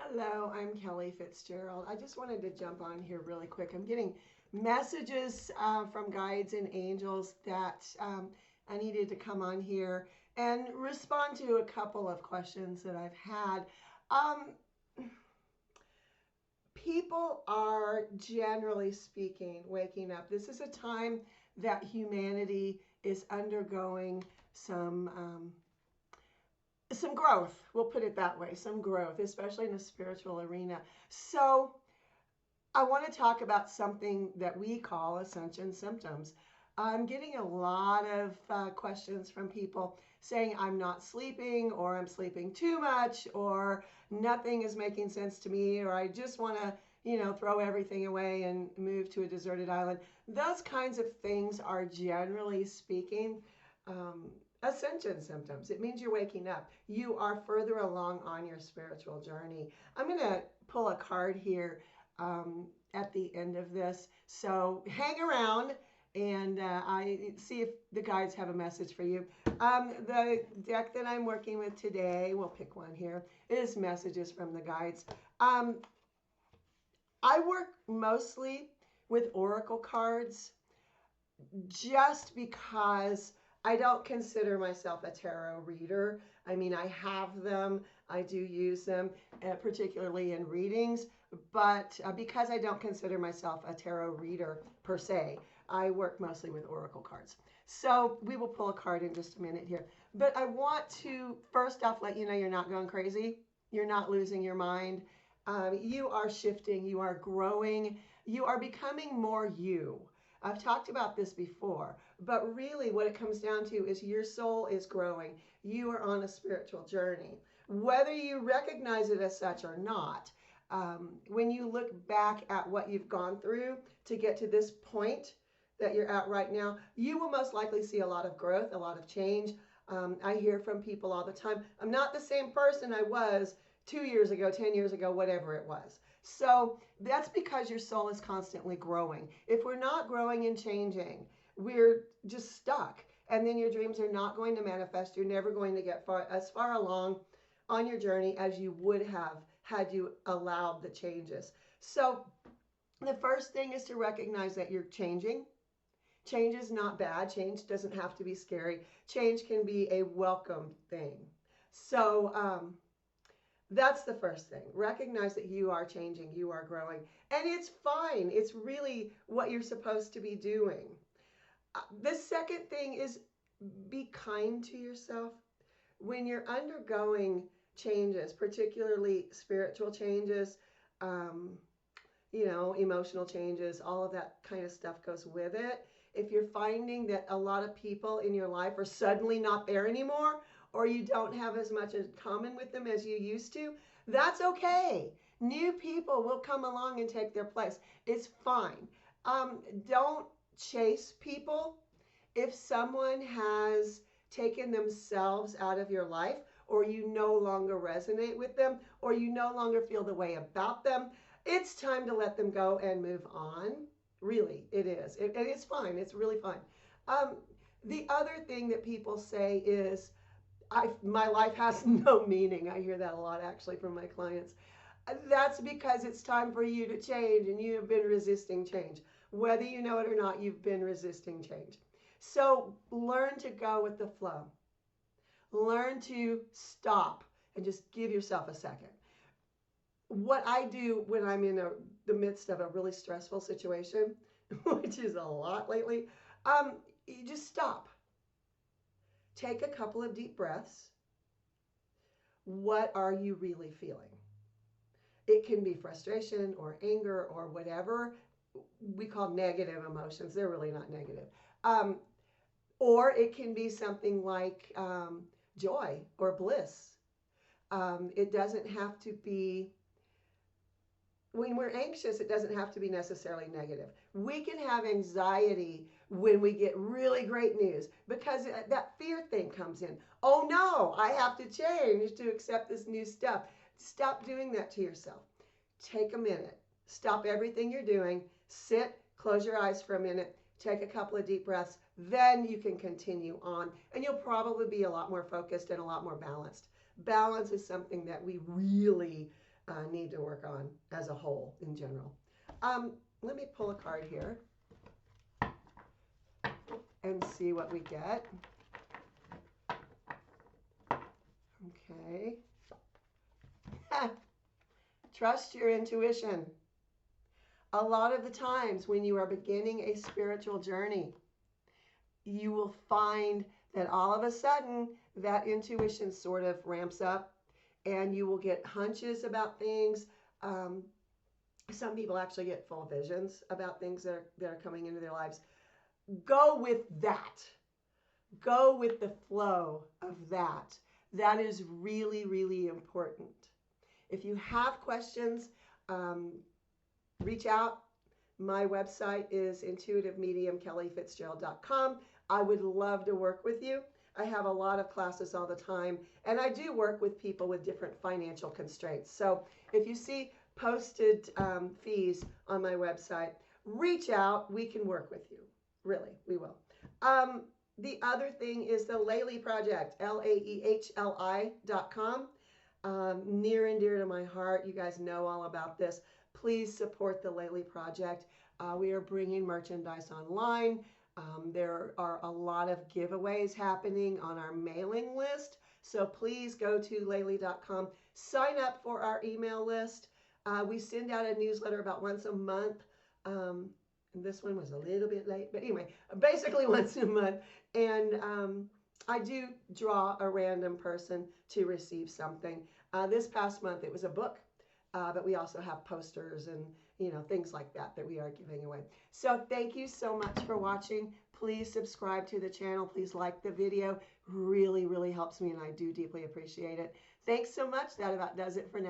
Hello, I'm Kelly Fitzgerald. I just wanted to jump on here really quick. I'm getting messages from guides and angels that I needed to come on here and respond to a couple of questions that I've had. Um, People are, generally speaking, waking up. This is a time that humanity is undergoing some growth. We'll put it that way, some growth, especially in the spiritual arena. So I want to talk about something that we call ascension symptoms. I'm getting a lot of questions from people saying I'm not sleeping, or I'm sleeping too much, or nothing is making sense to me, or I just want to, throw everything away and move to a deserted island. Those kinds of things are, generally speaking, ascension symptoms. It means you're waking up. You are further along on your spiritual journey. I'm going to pull a card here at the end of this. So hang around and I see if the guides have a message for you. The deck that I'm working with today, we'll pick one here, is messages from the guides. I work mostly with oracle cards just because I don't consider myself a tarot reader. I mean, I have them, I do use them, particularly in readings, but because I don't consider myself a tarot reader per se, I work mostly with oracle cards. So we will pull a card in just a minute here. But I want to first off let you know you're not going crazy. You're not losing your mind. You are shifting, you are growing, you are becoming more you. I've talked about this before, but really what it comes down to is your soul is growing. You are on a spiritual journey. Whether you recognize it as such or not, when you look back at what you've gone through to get to this point that you're at right now, you will most likely see a lot of growth, a lot of change. I hear from people all the time, I'm not the same person I was 2 years ago, 10 years ago, whatever it was. So that's because your soul is constantly growing. If we're not growing and changing, we're just stuck. And then your dreams are not going to manifest. You're never going to get as far along on your journey as you would have had you allowed the changes. So the first thing is to recognize that you're changing. Change is not bad. Change doesn't have to be scary. Change can be a welcome thing. So, that's the first thing. Recognize that you are changing, you are growing, and it's fine. It's really what you're supposed to be doing. The second thing is be kind to yourself. When you're undergoing changes, particularly spiritual changes, um, emotional changes, all of that kind of stuff goes with it. If you're finding that a lot of people in your life are suddenly not there anymore, or you don't have as much in common with them as you used to, that's okay. New people will come along and take their place. It's fine. Don't chase people. If someone has taken themselves out of your life, or you no longer resonate with them, or you no longer feel the way about them, it's time to let them go and move on. Really, it is. It's fine. It's really fine. Um, the other thing that people say is, my life has no meaning. I hear that a lot actually from my clients. That's because it's time for you to change, and you have been resisting change. Whether you know it or not, you've been resisting change. So learn to go with the flow. Learn to stop and just give yourself a second. What I do when I'm in the midst of a really stressful situation, which is a lot lately, you just stop. Take a couple of deep breaths. What are you really feeling? It can be frustration or anger or whatever we call negative emotions. They're really not negative. Or it can be something like joy or bliss. It doesn't have to be, when we're anxious, it doesn't have to be necessarily negative. We can have anxiety when we get really great news because that fear thing comes in. Oh no, I have to change to accept this new stuff. Stop doing that to yourself. Take a minute. Stop everything you're doing. Sit, close your eyes for a minute, take a couple of deep breaths. Then you can continue on, and you'll probably be a lot more focused and a lot more balanced. Balance is something that we really need to work on as a whole in general. Let me pull a card here and see what we get. Okay. Trust your intuition. A lot of the times when you are beginning a spiritual journey, you will find that all of a sudden that intuition sort of ramps up and you will get hunches about things. Some people actually get full visions about things that are coming into their lives. Go with that. Go with the flow of that. That is really, really important. If you have questions, reach out. My website is intuitivemediumkellyfitzgerald.com. I would love to work with you. I have a lot of classes all the time, and I do work with people with different financial constraints. So if you see posted fees on my website, reach out. We can work with you. Really, we will. The other thing is the Layli Project, LAEHLI.com. Near and dear to my heart. You guys know all about this. Please support the Layli Project. We are bringing merchandise online. There are a lot of giveaways happening on our mailing list. So please go to layli.com. Sign up for our email list. We send out a newsletter about once a month. This one was a little bit late, but anyway, basically once a month. And I do draw a random person to receive something. This past month it was a book, but we also have posters and things like that we are giving away. So thank you so much for watching. Please subscribe to the channel. Please like the video. Really, really helps me, and I do deeply appreciate it. Thanks so much. That about does it for now.